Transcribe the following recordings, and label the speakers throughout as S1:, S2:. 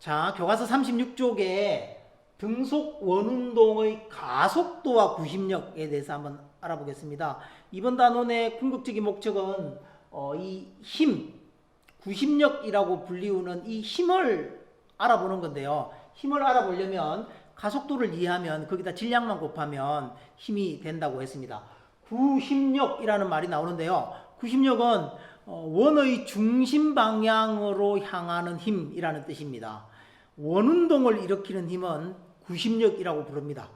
S1: 자, 교과서 36쪽에 등속 원운동의 가속도와 구심력에 대해서 한번 알아보겠습니다. 이번 단원의 궁극적인 목적은 이 힘, 구심력이라고 불리우는 이 힘을 알아보는 건데요. 힘을 알아보려면 가속도를 이해하면 거기다 질량만 곱하면 힘이 된다고 했습니다. 구심력이라는 말이 나오는데요. 구심력은 원의 중심 방향으로 향하는 힘이라는 뜻입니다. 원운동을 일으키는 힘은 구심력이라고 부릅니다.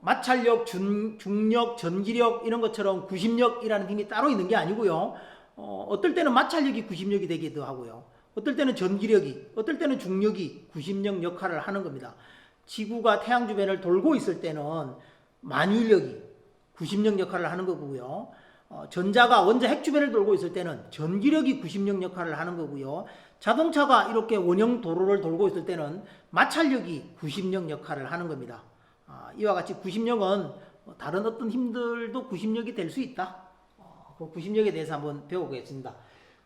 S1: 마찰력, 중력, 전기력 이런 것처럼 구심력이라는 힘이 따로 있는 게 아니고요. 어떨 때는 마찰력이 구심력이 되기도 하고요. 어떨 때는 전기력이, 어떨 때는 중력이 구심력 역할을 하는 겁니다. 지구가 태양 주변을 돌고 있을 때는 만유력이 구심력 역할을 하는 거고요. 전자가 원자 핵 주변을 돌고 있을 때는 전기력이 구심력 역할을 하는 거고요. 자동차가 이렇게 원형 도로를 돌고 있을 때는 마찰력이 구심력 역할을 하는 겁니다. 이와 같이 구심력은 다른 어떤 힘들도 구심력이 될 수 있다. 그 구심력에 대해서 한번 배워보겠습니다.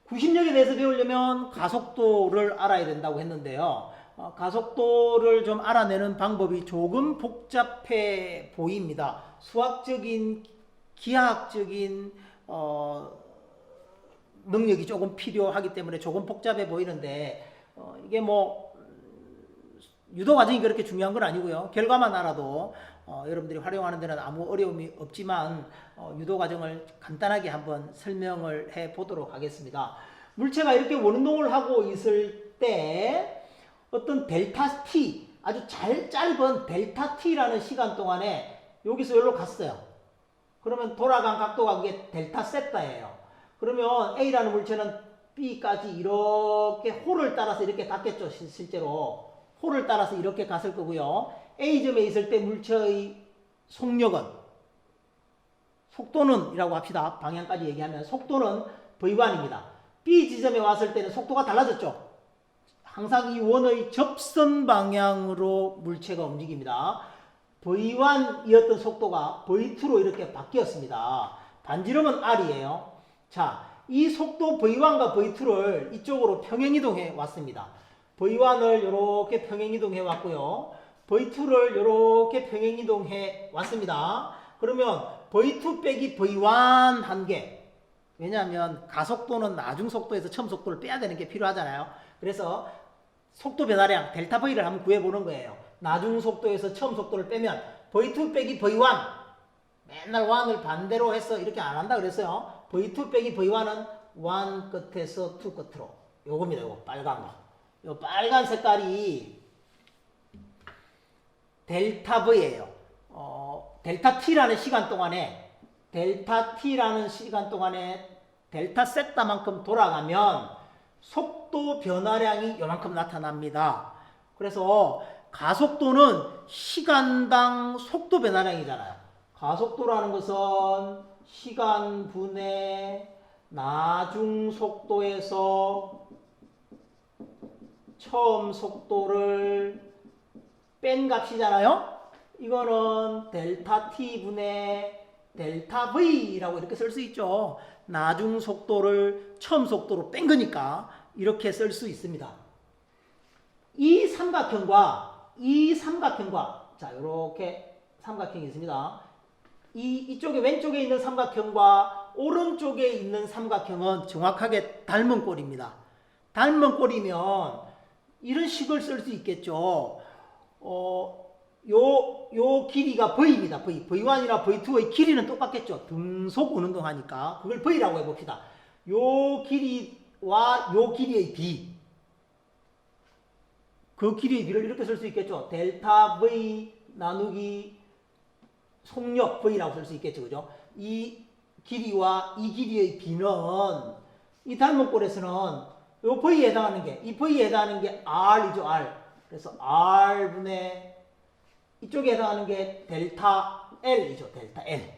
S1: 구심력에 대해서 배우려면 가속도를 알아야 된다고 했는데요. 가속도를 좀 알아내는 방법이 조금 복잡해 보입니다. 수학적인, 기하학적인 능력이 조금 필요하기 때문에 조금 복잡해 보이는데 이게 뭐 유도 과정이 그렇게 중요한 건 아니고요. 결과만 알아도 여러분들이 활용하는 데는 아무 어려움이 없지만 유도 과정을 간단하게 한번 설명을 해 보도록 하겠습니다. 물체가 이렇게 원운동을 하고 있을 때 어떤 델타 t, 아주 짧은 델타 t라는 시간 동안에 여기서 여기로 갔어요. 그러면 돌아간 각도가 그게 델타 세타예요. 그러면 A라는 물체는 B까지 이렇게 홀을 따라서 이렇게 갔겠죠. 실제로 홀을 따라서 이렇게 갔을 거고요. A점에 있을 때 물체의 속력은, 속도는 이라고 합시다. 방향까지 얘기하면 속도는 V1입니다. B 지점에 왔을 때는 속도가 달라졌죠. 항상 이 원의 접선 방향으로 물체가 움직입니다. V1이었던 속도가 V2로 이렇게 바뀌었습니다. 반지름은 R이에요. 자, 이 속도 V1과 V2를 이쪽으로 평행이동해 왔습니다. V1을 이렇게 평행이동해 왔고요. V2를 이렇게 평행이동해 왔습니다. 그러면 V2 빼기 V1 한 개. 왜냐하면 가속도는 나중 속도에서 처음 속도를 빼야 되는 게 필요하잖아요. 그래서 속도 변화량 델타 V를 한번 구해보는 거예요. 나중 속도에서 처음 속도를 빼면 V2 빼기 V1. 맨날 1을 반대로 해서 이렇게 안 한다 그랬어요. V2 빼기 V1은 1 끝에서 2 끝으로. 요겁니다. 요거 빨간 거. 요 빨간 색깔이 델타 V예요. 델타 T라는 시간 동안에 델타 세타만큼 돌아가면 속도 변화량이 요만큼 나타납니다. 그래서 가속도는 시간당 속도 변화량이잖아요. 가속도라는 것은 시간 분의 나중 속도에서 처음 속도를 뺀 값이잖아요. 이거는 델타 t 분의 델타 v라고 이렇게 쓸 수 있죠. 나중 속도를 처음 속도로 뺀 거니까 이렇게 쓸 수 있습니다. 이 삼각형과 자, 이렇게 삼각형이 있습니다. 이쪽에 왼쪽에 있는 삼각형과 오른쪽에 있는 삼각형은 정확하게 닮은 꼴입니다. 닮은 꼴이면 이런 식을 쓸 수 있겠죠. 요 길이가 V입니다. V1이나 V2의 길이는 똑같겠죠. 등속 원운동 하니까. 그걸 V라고 해봅시다. 요 길이와 요 길이의 B. 그 길이의 B를 이렇게 쓸 수 있겠죠. 델타 V 나누기 속력 V라고 쓸 수 있겠죠. 그죠? 이 길이와 이 길이의 B는 이 닮은 꼴에서는 요 V에 해당하는 게, 이 V에 해당하는 게 R이죠, R. 그래서 R분의 이쪽에 해당하는 게 델타 L이죠, 델타 L.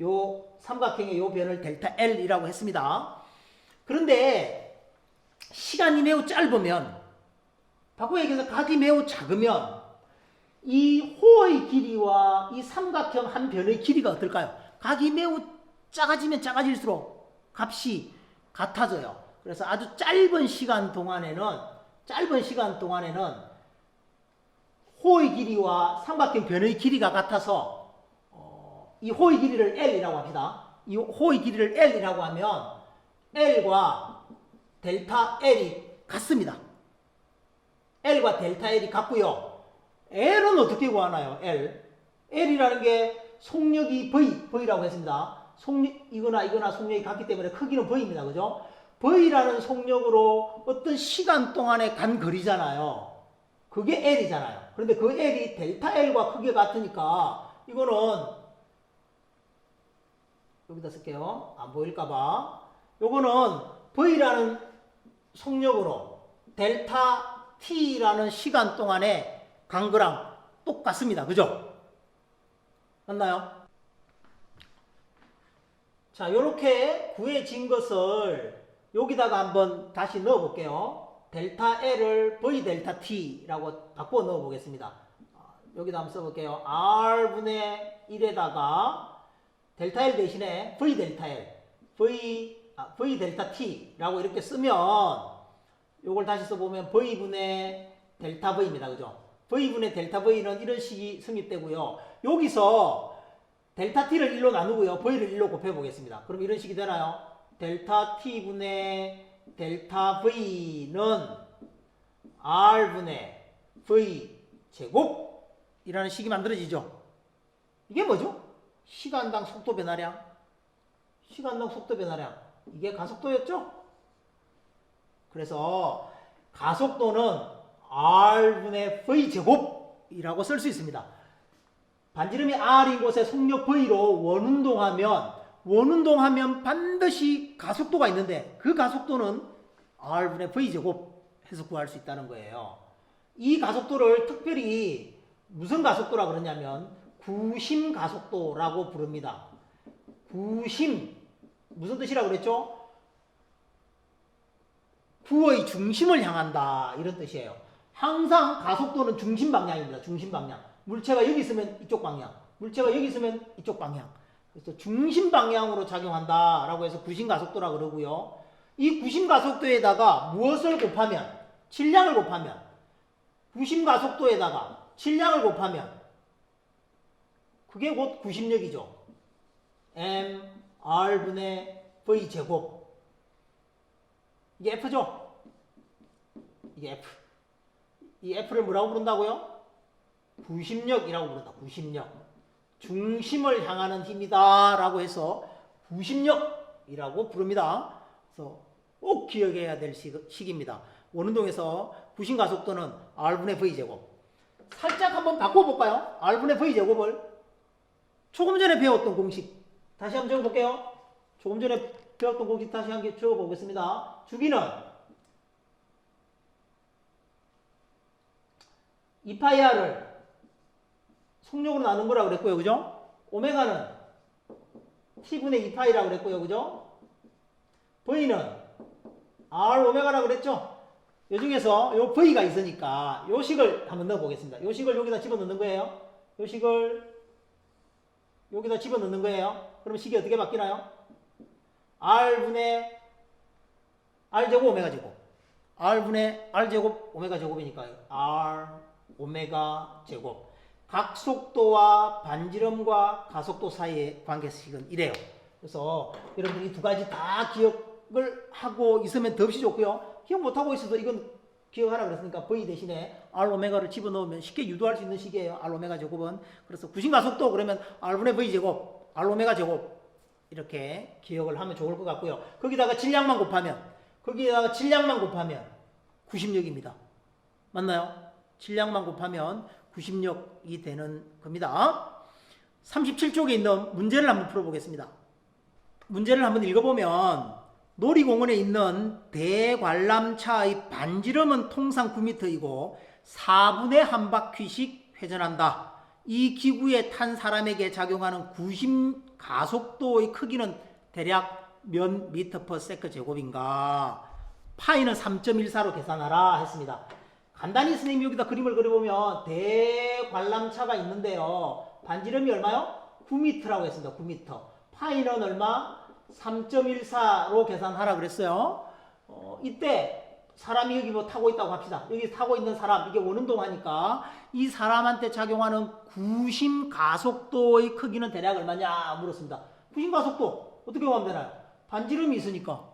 S1: 요 삼각형의 요 변을 델타 L이라고 했습니다. 그런데 시간이 매우 짧으면, 바꿔 얘기해서 각이 매우 작으면 이 호의 길이와 이 삼각형 한 변의 길이가 어떨까요? 각이 매우 작아지면 작아질수록 값이 같아져요. 그래서 아주 짧은 시간 동안에는 호의 길이와 삼각형 변의 길이가 같아서 이 호의 길이를 L이라고 합시다. 이 호의 길이를 L이라고 하면 L과 델타 L이 같습니다. L과 델타 L이 같고요. L은 어떻게 구하나요? L이라는 게 속력이 V라고 했습니다. 이거나 속력이 같기 때문에 크기는 V입니다. 그죠? V라는 속력으로 어떤 시간 동안에 간 거리잖아요. 그게 L이잖아요. 그런데 그 L이 델타 L과 크기가 같으니까 이거는 여기다 쓸게요. 안 보일까봐. 요거는 V라는 속력으로 델타 T라는 시간 동안에 간 거랑 똑같습니다. 그죠? 맞나요? 자, 요렇게 구해진 것을 여기다가 한번 다시 넣어 볼게요. 델타 L을 V 델타 T라고 바꿔 넣어 보겠습니다. 여기다 한번 써볼게요. R분의 1에다가 델타 L 대신에 V 델타 L, V 델타 T라고 이렇게 쓰면 요걸 다시 써보면 V분의 델타 V입니다. 그죠? V분의 델타 V는 이런 식이 성립되고요. 여기서 델타 T를 1로 나누고요. V를 1로 곱해보겠습니다. 그럼 이런 식이 되나요? 델타 T분의 델타 V는 R분의 V 제곱이라는 식이 만들어지죠. 이게 뭐죠? 시간당 속도 변화량. 이게 가속도였죠? 그래서 가속도는 R분의 V 제곱이라고 쓸 수 있습니다. 반지름이 R인 곳에 속력 V로 원운동하면 반드시 가속도가 있는데 그 가속도는 R분의 V 제곱 해서 구할 수 있다는 거예요. 이 가속도를 특별히 무슨 가속도라 그러냐면 구심 가속도라고 부릅니다. 구심 무슨 뜻이라고 그랬죠? 구의 중심을 향한다 이런 뜻이에요. 항상 가속도는 중심 방향입니다. 중심 방향. 물체가 여기 있으면 이쪽 방향, 물체가 여기 있으면 이쪽 방향. 그래서 중심 방향으로 작용한다 라고 해서 구심 가속도라 그러고요. 이 구심 가속도에다가 무엇을 곱하면, 질량을 곱하면, 구심 가속도에다가 질량을 곱하면 그게 곧 구심력이죠. mR분의 V 제곱. 이게 F죠? 이게 F. 이 F를 뭐라고 부른다고요? 구심력이라고 부른다. 구심력. 중심을 향하는 힘이다 라고 해서 구심력이라고 부릅니다. 그래서 꼭 기억해야 될 식입니다. 원운동에서 구심 가속도는 R분의 V 제곱. 살짝 한번 바꿔볼까요? R분의 V 제곱을 조금 전에 배웠던 공식 다시 한번 적어볼게요. 조금 전에 배웠던 공식 다시 한번 적어보겠습니다. 주기는 2파이R을 속력으로 나눈 거라고 그랬고요. 그죠? 오메가는 T분의 2파이라고 그랬고요. 그죠? V는 R 오메가라고 그랬죠? 요 중에서 요 V가 있으니까 요 식을 한번 넣어 보겠습니다. 요 식을 여기다 집어 넣는 거예요. 요 식을 여기다 집어 넣는 거예요. 그럼 식이 어떻게 바뀌나요? R분의 R제곱 오메가 제곱. R분의 R제곱 오메가 제곱이니까 R 오메가 제곱. 각속도와 반지름과 가속도 사이의 관계식은 이래요. 그래서 여러분들이 두 가지 다 기억을 하고 있으면 더없이 좋고요. 기억 못하고 있어도 이건 기억하라 그랬으니까 V 대신에 R 오메가를 집어넣으면 쉽게 유도할 수 있는 식이에요. R 오메가 제곱은. 그래서 구심가속도 그러면 R분의 V 제곱, R 오메가 제곱 이렇게 기억을 하면 좋을 것 같고요. 거기다가 질량만 곱하면 구심력입니다. 맞나요? 질량만 곱하면 구심력이 되는 겁니다. 37쪽에 있는 문제를 한번 풀어보겠습니다. 문제를 한번 읽어보면 놀이공원에 있는 대관람차의 반지름은 통상 9m이고 4분의 1바퀴씩 회전한다. 이 기구에 탄 사람에게 작용하는 구심 가속도의 크기는 대략 몇 미터 퍼 세컨 제곱인가? 파이는 3.14로 계산하라 했습니다. 간단히 선생님이 여기다 그림을 그려보면 대관람차가 있는데요. 반지름이 얼마요? 9m라고 했습니다. 9m. 파이는 얼마? 3.14로 계산하라 그랬어요. 이때 사람이 여기 뭐 타고 있다고 합시다. 여기 타고 있는 사람, 이게 원운동 하니까 이 사람한테 작용하는 구심 가속도의 크기는 대략 얼마냐 물었습니다. 구심 가속도 어떻게 구하면 되나요? 반지름이 있으니까.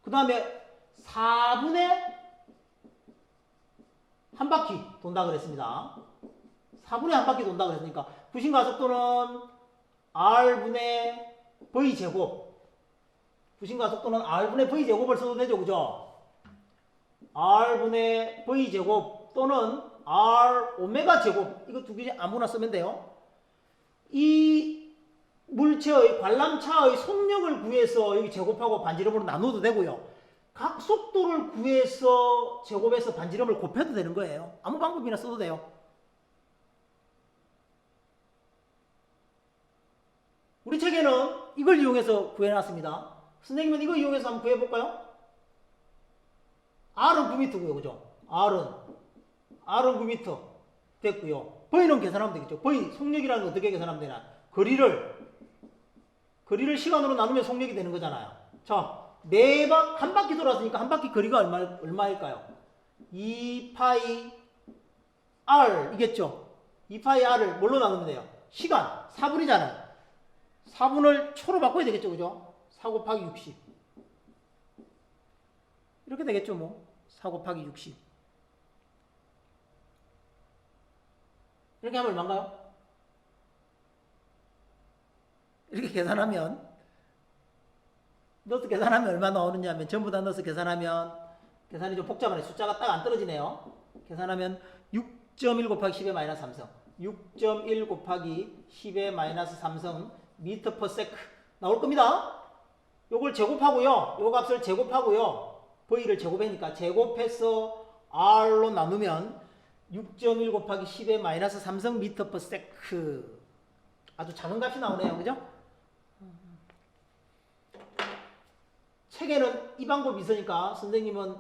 S1: 그 다음에 4분의 한 바퀴 돈다 그랬습니다. 4분의 한 바퀴 돈다 그랬으니까 구심 가속도는 R분의 V 제곱. 구심 가속도는 R분의 V 제곱을 써도 되죠, 그죠? R분의 V 제곱 또는 R 오메가 제곱. 이거 두 개 아무나 쓰면 돼요. 이 물체의 관람차의 속력을 구해서 여기 제곱하고 반지름으로 나눠도 되고요. 각 속도를 구해서 제곱해서 반지름을 곱해도 되는 거예요. 아무 방법이나 써도 돼요. 우리 책에는 이걸 이용해서 구해놨습니다. 선생님은 이거 이용해서 한번 구해볼까요? R은 9m고요. 그죠? R은 9m 됐고요. V는 계산하면 되겠죠. V 속력이라는 거 어떻게 계산하면 되나? 거리를 시간으로 나누면 속력이 되는 거잖아요. 자, 한 바퀴 돌았으니까 한 바퀴 거리가 얼마일까요? 2파이 R 이겠죠? 2파이 R을 뭘로 나누면 돼요? 시간 4분이잖아요. 4분을 초로 바꿔야 되겠죠, 그죠? 4 곱하기 60 이렇게 되겠죠, 뭐. 4 곱하기 60 이렇게 하면 얼마인가요? 이렇게 계산하면 넣어서 계산하면 얼마 나오느냐 하면 전부 다 넣어서 계산하면 계산이 좀 복잡하네. 숫자가 딱 안 떨어지네요. 계산하면 6.1 곱하기 10의 마이너스 3성 6.1 곱하기 10의 마이너스 3성 미터 퍼 세크 나올 겁니다. 요걸 제곱하고요. 요 값을 제곱하고요. V를 제곱하니까 제곱해서 R로 나누면 6.1 곱하기 10의 마이너스 3성 미터 퍼 세크 아주 작은 값이 나오네요. 그죠? 책에는 이 방법이 있으니까 선생님은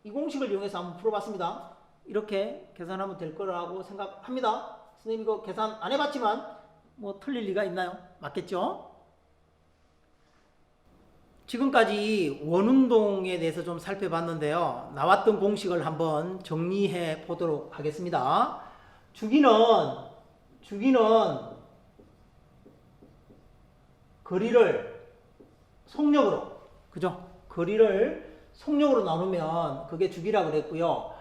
S1: 이 공식을 이용해서 한번 풀어봤습니다. 이렇게 계산하면 될 거라고 생각합니다. 선생님 이거 계산 안 해봤지만 뭐 틀릴 리가 있나요? 맞겠죠? 지금까지 원운동에 대해서 좀 살펴봤는데요. 나왔던 공식을 한번 정리해 보도록 하겠습니다. 주기는 거리를 속력으로, 그죠? 거리를 속력으로 나누면 그게 주기라고 그랬고요.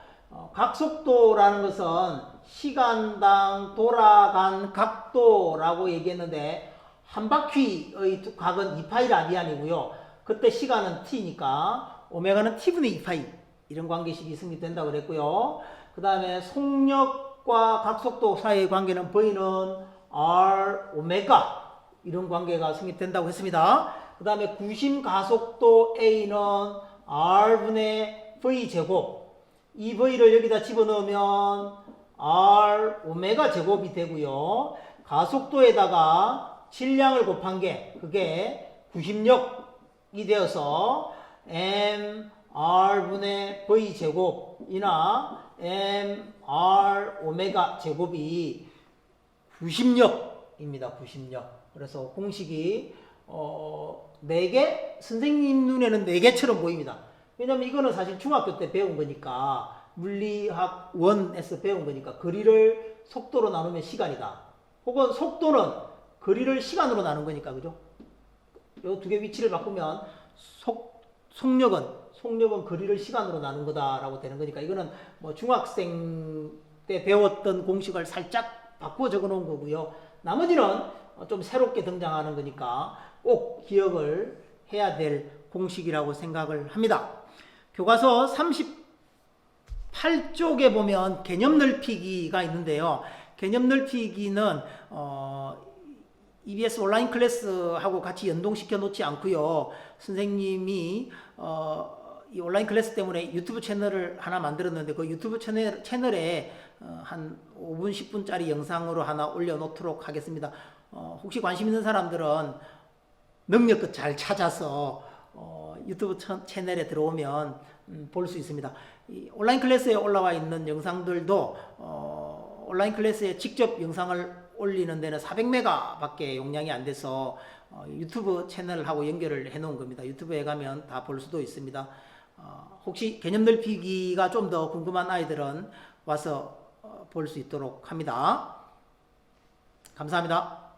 S1: 각속도라는 것은 시간당 돌아간 각도라고 얘기했는데 한 바퀴의 각은 2파이 라디안이고요. 그때 시간은 t니까 오메가는 t분의 2파이 이런 관계식이 성립된다고 그랬고요. 그 다음에 속력과 각속도 사이의 관계는 V는 R 오메가 이런 관계가 성립된다고 했습니다. 그 다음에 구심 가속도 A는 R분의 V 제곱 이 V를 여기다 집어넣으면 R 오메가 제곱이 되고요. 가속도에다가 질량을 곱한 게 그게 구심력이 되어서 mR분의 V 제곱이나 mR 오메가 제곱이 구심력입니다. 구심력. 그래서 공식이 4개, 선생님 눈에는 4개처럼 보입니다. 왜냐면 이거는 사실 중학교 때 배운 거니까, 물리학 1에서 배운 거니까, 거리를 속도로 나누면 시간이다. 혹은 속도는 거리를 시간으로 나눈 거니까, 그죠? 요 두 개 위치를 바꾸면, 속력은 거리를 시간으로 나눈 거다라고 되는 거니까, 이거는 뭐 중학생 때 배웠던 공식을 살짝 바꾸어 적어 놓은 거고요. 나머지는 좀 새롭게 등장하는 거니까 꼭 기억을 해야 될 공식이라고 생각을 합니다. 교과서 38쪽에 보면 개념 넓히기가 있는데요. 개념 넓히기는 EBS 온라인 클래스하고 같이 연동시켜 놓지 않고요. 선생님이 이 온라인 클래스 때문에 유튜브 채널을 하나 만들었는데 그 유튜브 채널에 한 5분 10분짜리 영상으로 하나 올려놓도록 하겠습니다. 혹시 관심 있는 사람들은 능력껏 잘 찾아서 유튜브 채널에 들어오면 볼 수 있습니다. 이 온라인 클래스에 올라와 있는 영상들도 온라인 클래스에 직접 영상을 올리는 데는 400메가 밖에 용량이 안 돼서 유튜브 채널하고 연결을 해 놓은 겁니다. 유튜브에 가면 다 볼 수도 있습니다. 혹시 개념 넓히기가 좀 더 궁금한 아이들은 와서 볼 수 있도록 합니다. 감사합니다.